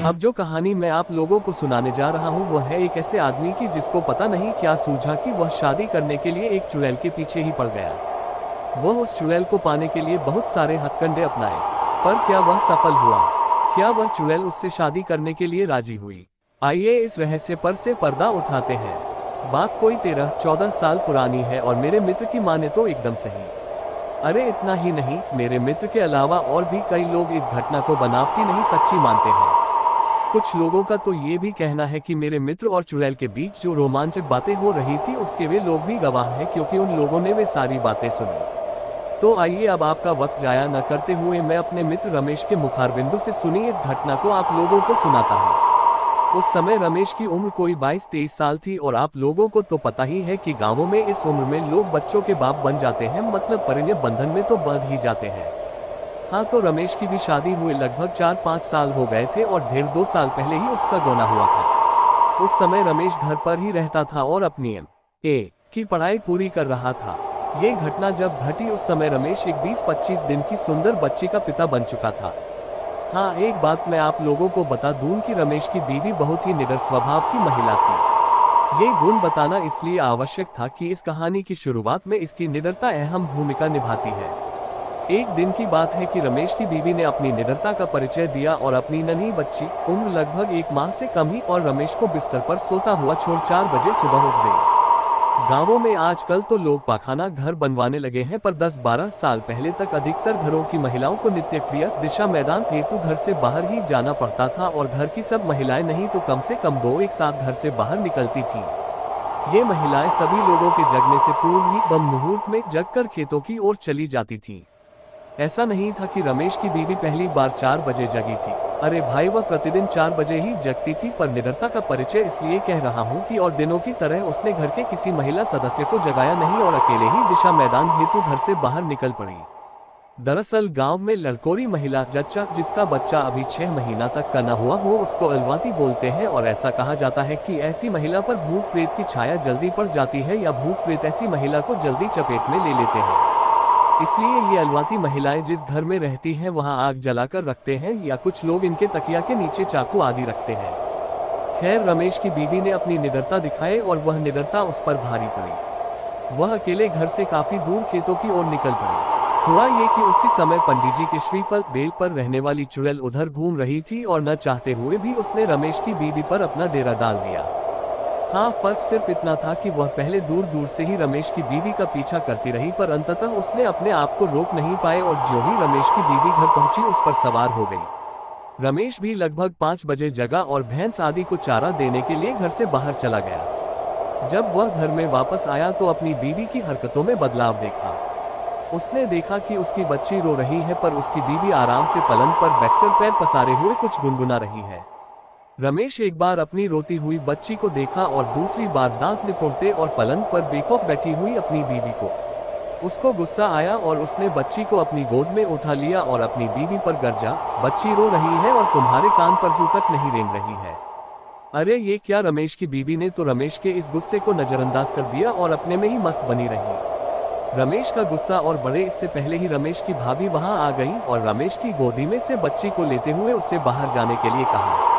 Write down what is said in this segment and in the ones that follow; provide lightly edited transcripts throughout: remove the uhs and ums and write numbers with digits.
अब जो कहानी मैं आप लोगों को सुनाने जा रहा हूँ वह है एक ऐसे आदमी की जिसको पता नहीं क्या सूझा कि वह शादी करने के लिए एक चुड़ैल के पीछे ही पड़ गया। वह उस चुड़ैल को पाने के लिए बहुत सारे हथकंडे अपनाए, पर क्या वह सफल हुआ? क्या वह चुड़ैल उससे शादी करने के लिए राजी हुई? आइए इस रहस्य पर से पर्दा उठाते हैं। बात कोई 13-14 साल पुरानी है और मेरे मित्र की माने तो एकदम सही। अरे इतना ही नहीं, मेरे मित्र के अलावा और भी कई लोग इस घटना को बनावटी नहीं सच्ची मानते हैं। कुछ लोगों का तो ये भी कहना है कि मेरे मित्र और चुड़ैल के बीच जो रोमांचक बातें हो रही थी उसके वे लोग भी गवाह हैं, क्योंकि उन लोगों ने वे सारी बातें सुनी। तो आइए अब आपका वक्त जाया न करते हुए मैं अपने मित्र रमेश के मुखारबिंदु से सुनी इस घटना को आप लोगों को सुनाता हूँ। उस समय रमेश की उम्र कोई 22-23 साल थी और आप लोगों को तो पता ही है कि गांवों में इस उम्र में लोग बच्चों के बाप बन जाते हैं, मतलब परिणय बंधन में तो बंध ही जाते हैं। हाँ, तो रमेश की भी शादी हुए लगभग 4-5 साल हो गए थे और 1.5-2 साल पहले ही उसका गोना हुआ था। उस समय रमेश घर पर ही रहता था और अपनी MA की पढ़ाई पूरी कर रहा था। ये घटना जब घटी उस समय रमेश एक 20-25 दिन की सुंदर बच्ची का पिता बन चुका था। हाँ, एक बात मैं आप लोगों को बता दूं कि रमेश की बीवी बहुत ही निडर स्वभाव की महिला थी। ये गुण बताना इसलिए आवश्यक था कि इस कहानी की शुरुआत में इसकी निडरता अहम भूमिका निभाती है। एक दिन की बात है कि रमेश की बीवी ने अपनी निडरता का परिचय दिया और अपनी नन्ही बच्ची, उम्र लगभग 1 माह से कम ही, और रमेश को बिस्तर पर सोता हुआ छोड़ 4 बजे सुबह उठ गई। गांवों में आजकल तो लोग पाखाना घर बनवाने लगे हैं, पर 10-12 साल पहले तक अधिकतर घरों की महिलाओं को नित्य क्रिया दिशा मैदान हेतु घर से बाहर ही जाना पड़ता था और घर की सब महिलाएं नहीं तो कम से कम 2 एक साथ घर से बाहर निकलती थीं। ये महिलाएं सभी लोगों के जगने से पूर्व ही बम मुहूर्त में जगकर खेतों की ओर चली जाती थीं। ऐसा नहीं था कि रमेश की बीवी पहली बार 4 बजे जगी थी। अरे भाई, वह प्रतिदिन 4 बजे ही जगती थी, पर निडरता का परिचय इसलिए कह रहा हूँ कि और दिनों की तरह उसने घर के किसी महिला सदस्य को जगाया नहीं और अकेले ही दिशा मैदान हेतु घर से बाहर निकल पड़ी। दरअसल गांव में लड़कोरी महिला जच्चा, जिसका बच्चा अभी 6 महीना तक का न हुआ हो, उसको अलवाती बोलते हैं और ऐसा कहा जाता है कि ऐसी महिला पर भूत प्रेत की छाया जल्दी पड़ जाती है या भूत प्रेत ऐसी महिला को जल्दी चपेट में ले लेते हैं। इसलिए ये अलवाती महिलाएं जिस घर में रहती हैं वहां आग जलाकर रखते हैं या कुछ लोग इनके तकिया के नीचे चाकू आदि रखते हैं। खैर, रमेश की बीवी ने अपनी निडरता दिखाई और वह निडरता उस पर भारी पड़ी। वह अकेले घर से काफी दूर खेतों की ओर निकल पड़ी। हुआ ये कि उसी समय पंडित जी के श्रीफल बेल पर रहने वाली चुड़ैल उधर घूम रही थी और न चाहते हुए भी उसने रमेश की बीवी पर अपना डेरा डाल दिया। हाँ, फर्क सिर्फ इतना था कि वह पहले दूर दूर से ही रमेश की बीवी का पीछा करती रही, पर अंततः उसने अपने आप को रोक नहीं पाए और जो ही रमेश की बीवी घर पहुंची उस पर सवार हो गई। रमेश भी लगभग 5 बजे जगा और भैंस आदि को चारा देने के लिए घर से बाहर चला गया। जब वह घर में वापस आया तो अपनी बीवी की हरकतों में बदलाव देखा। उसने देखा कि उसकी बच्ची रो रही है, पर उसकी बीवी आराम से पलंग पर बैठकर पैर पसारे हुए कुछ गुनगुना रही है। रमेश एक बार अपनी रोती हुई बच्ची को देखा और दूसरी बार दांत निपोड़ते और पलंग पर बेखौफ बैठी हुई अपनी बीवी को। उसको गुस्सा आया और उसने बच्ची को अपनी गोद में उठा लिया और अपनी बीवी पर गरजा, बच्ची रो रही है और तुम्हारे कान पर जू तक नहीं रेंग रही है। अरे ये क्या! रमेश की बीवी ने तो रमेश के इस गुस्से को नजरअंदाज कर दिया और अपने में ही मस्त बनी रही। रमेश का गुस्सा और बढ़े इससे पहले ही रमेश की भाभी वहां आ गई और रमेश की गोदी में से बच्ची को लेते हुए उससे बाहर जाने के लिए कहा।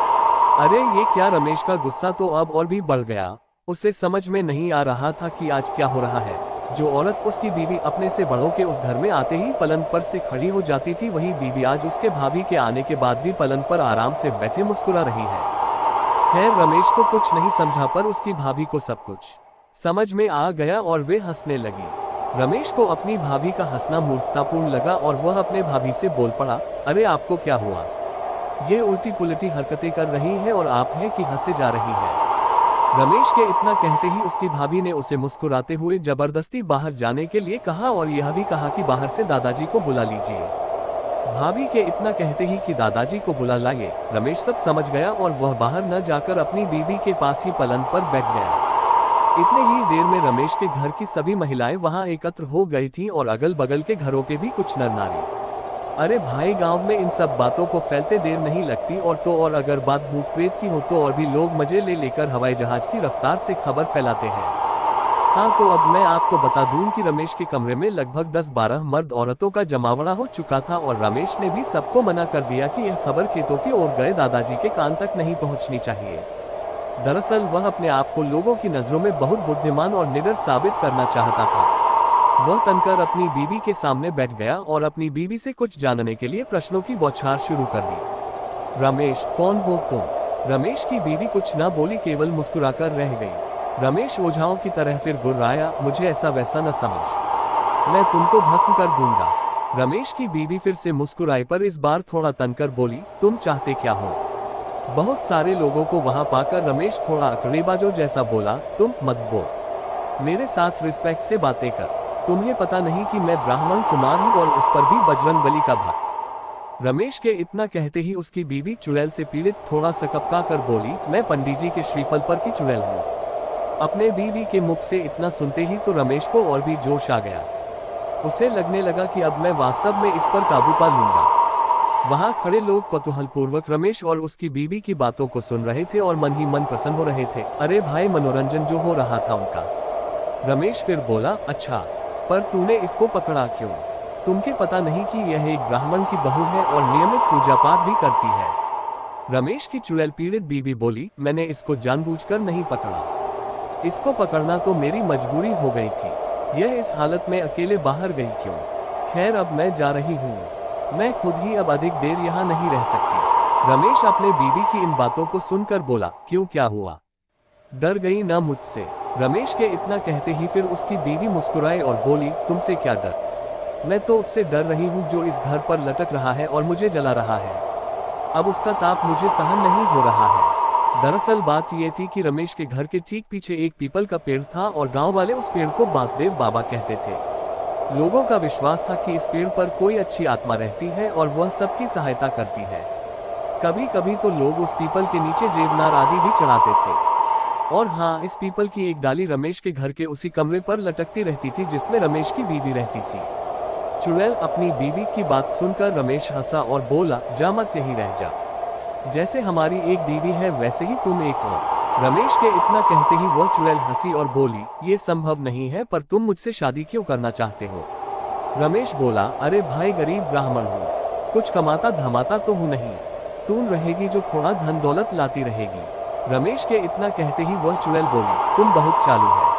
अरे ये क्या! रमेश का गुस्सा तो अब और भी बढ़ गया। उसे समझ में नहीं आ रहा था कि आज क्या हो रहा है। जो औरत उसकी बीवी अपने से बड़ों के उस घर में आते ही पलंग पर से खड़ी हो जाती थी, वही बीवी आज उसके भाभी के आने के बाद भी पलंग पर आराम से बैठे मुस्कुरा रही है। खैर, रमेश तो कुछ नहीं समझा, पर उसकी भाभी को सब कुछ समझ में आ गया और वे हंसने लगी। रमेश को अपनी भाभी का हंसना मूर्खतापूर्ण लगा और वह अपने भाभी से बोल पड़ा, अरे आपको क्या हुआ? ये उल्टी पुल्टी हरकतें कर रही है और आप हैं कि हंसे जा रही है। रमेश के इतना कहते ही उसकी भाभी ने उसे मुस्कुराते हुए जबरदस्ती बाहर जाने के लिए कहा और यह भी कहा कि बाहर से दादाजी को बुला लीजिए। भाभी के इतना कहते ही कि दादाजी को बुला लाइए, रमेश सब समझ गया और वह बाहर न जाकर अपनी बीवी के पास ही पलंग पर बैठ गया। इतने ही देर में रमेश के घर की सभी महिलाएं वहां एकत्र हो गई थीं और अगल बगल के घरों के भी कुछ नर नारी। अरे भाई, गांव में इन सब बातों को फैलते देर नहीं लगती, और अगर बात भूत प्रेत की हो तो और भी लोग मजे ले लेकर हवाई जहाज की रफ्तार से खबर फैलाते हैं। हाँ, तो अब मैं आपको बता दूं कि रमेश के कमरे में लगभग 10-12 मर्द औरतों का जमावड़ा हो चुका था और रमेश ने भी सबको मना कर दिया कि यह खबर खेतों की ओर गए दादाजी के कान तक नहीं पहुंचनी चाहिए। दरअसल वह अपने आप को लोगों की नजरों में बहुत बुद्धिमान और निडर साबित करना चाहता था। वह तनकर अपनी बीवी के सामने बैठ गया और अपनी बीवी से कुछ जानने के लिए प्रश्नों की बौछार शुरू कर दी। रमेश, कौन हो तुम? रमेश की बीवी कुछ न बोली, केवल मुस्कुराकर रह गई। रमेश ओझाओं की तरह फिर गुर्राया, मुझे ऐसा वैसा न समझ, मैं तुमको भस्म कर दूंगा। रमेश की बीवी फिर से मुस्कुराई, पर इस बार थोड़ा तनकर बोली, तुम चाहते क्या हो? बहुत सारे लोगों को वहां पाकर रमेश थोड़ा अकड़ेबाजों जैसा बोला, तुम मत बोल, मेरे साथ रिस्पेक्ट से बातें कर। तुम्हें पता नहीं कि मैं ब्राह्मण कुमार हूं और उस पर भी बजरंगबली का भक्त। रमेश के इतना कहते ही उसकी बीवी चुड़ैल से पीड़ित थोड़ा सकपका कर बोली, मैं पंडित जी के श्रीफल पर की चुड़ैल हूँ। अपने बीवी के मुख से इतना सुनते ही तो रमेश को और भी जोश आ गया। उसे लगने लगा कि अब मैं वास्तव में इस पर काबू पा लूंगा। वहां खड़े लोग कौतूहलपूर्वक रमेश और उसकी बीवी की बातों को सुन रहे थे और मन ही मन प्रसन्न हो रहे थे। अरे भाई, मनोरंजन जो हो रहा था उनका। रमेश फिर बोला, अच्छा, पर तूने इसको पकड़ा क्यों? तुमके पता नहीं कि यह एक ब्राह्मण की बहू है और नियमित पूजा पाठ भी करती है? रमेश की चुड़ैल पीड़ित बीवी बोली, मैंने इसको जानबूझकर नहीं पकड़ा, इसको पकड़ना तो मेरी मजबूरी हो गई थी। यह इस हालत में अकेले बाहर गई क्यों? खैर, अब मैं जा रही हूँ, मैं खुद ही अब अधिक देर यहाँ नहीं रह सकती। रमेश अपने बीवी की इन बातों को सुनकर बोला, क्यों, क्या हुआ? डर गई ना मुझसे? रमेश के इतना कहते ही फिर उसकी बीवी मुस्कुराई और बोली, तुमसे क्या डर? मैं तो उससे डर रही हूँ जो इस घर पर लटक रहा है और मुझे जला रहा है। अब उसका ताप मुझे सहन नहीं हो रहा है। दरअसल बात यह थी कि रमेश के घर के ठीक पीछे एक पीपल का पेड़ था और गांव वाले उस पेड़ को बांसदेव बाबा कहते थे। लोगों का विश्वास था कि इस पेड़ पर कोई अच्छी आत्मा रहती है और वह सबकी सहायता करती है। कभी कभी तो लोग उस पीपल के नीचे जेवनार आदि भी चढ़ाते थे। और हाँ, इस पीपल की एक डाली रमेश के घर के उसी कमरे पर लटकती रहती थी जिसमें रमेश की बीवी रहती थी। चुड़ैल अपनी बीवी की बात सुनकर रमेश हंसा और बोला, जा मत, यहीं रह जा। जैसे हमारी एक बीवी है वैसे ही तुम एक हो। रमेश के इतना कहते ही वह चुड़ैल हंसी और बोली, ये संभव नहीं है, पर तुम मुझसे शादी क्यों करना चाहते हो? रमेश बोला, अरे भाई, गरीब ब्राह्मण हूँ, कुछ कमाता धमाता तो हूँ नहीं, तू रहेगी जो थोड़ा धन दौलत लाती रहेगी। रमेश के इतना कहते ही वह चुड़ैल बोली, तुम बहुत चालू है,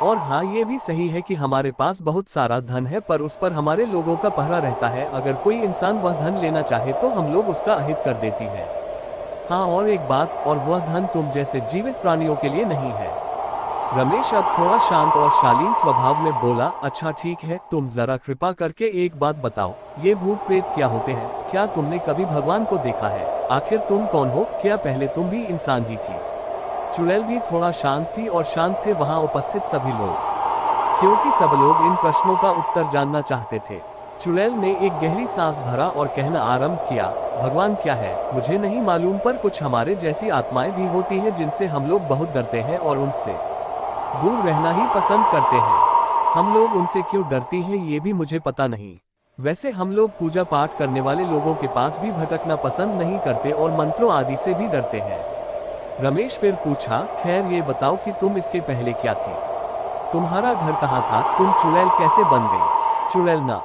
और हाँ, ये भी सही है कि हमारे पास बहुत सारा धन है, पर उस पर हमारे लोगों का पहरा रहता है। अगर कोई इंसान वह धन लेना चाहे तो हम लोग उसका अहित कर देती है। हाँ, और एक बात, और वह धन तुम जैसे जीवित प्राणियों के लिए नहीं है। रमेश अब थोड़ा शांत और शालीन स्वभाव में बोला, अच्छा ठीक है, तुम जरा कृपा करके एक बात बताओ, ये भूत प्रेत क्या होते हैं? क्या तुमने कभी भगवान को देखा है? आखिर तुम कौन हो? क्या पहले तुम भी इंसान ही थी? चुड़ैल भी थोड़ा शांत थी और शांत थे वहां उपस्थित सभी लोग, क्योंकि सब लोग इन प्रश्नों का उत्तर जानना चाहते थे। चुड़ैल ने एक गहरी सांस भरा और कहना आरंभ किया, भगवान क्या है मुझे नहीं मालूम, पर कुछ हमारे जैसी आत्माएं भी होती हैं जिनसे हम लोग बहुत डरते हैं और उनसे दूर रहना ही पसंद करते हैं। हम लोग उनसे क्यों डरती हैं ये भी मुझे पता नहीं। वैसे हम लोग पूजा पाठ करने वाले लोगों के पास भी भटकना पसंद नहीं करते और मंत्रों आदि से भी डरते हैं। रमेश फिर पूछा, खैर ये बताओ कि तुम इसके पहले क्या थी? तुम्हारा घर कहाँ था? तुम चुड़ैल कैसे बन गई? चुड़ैल ना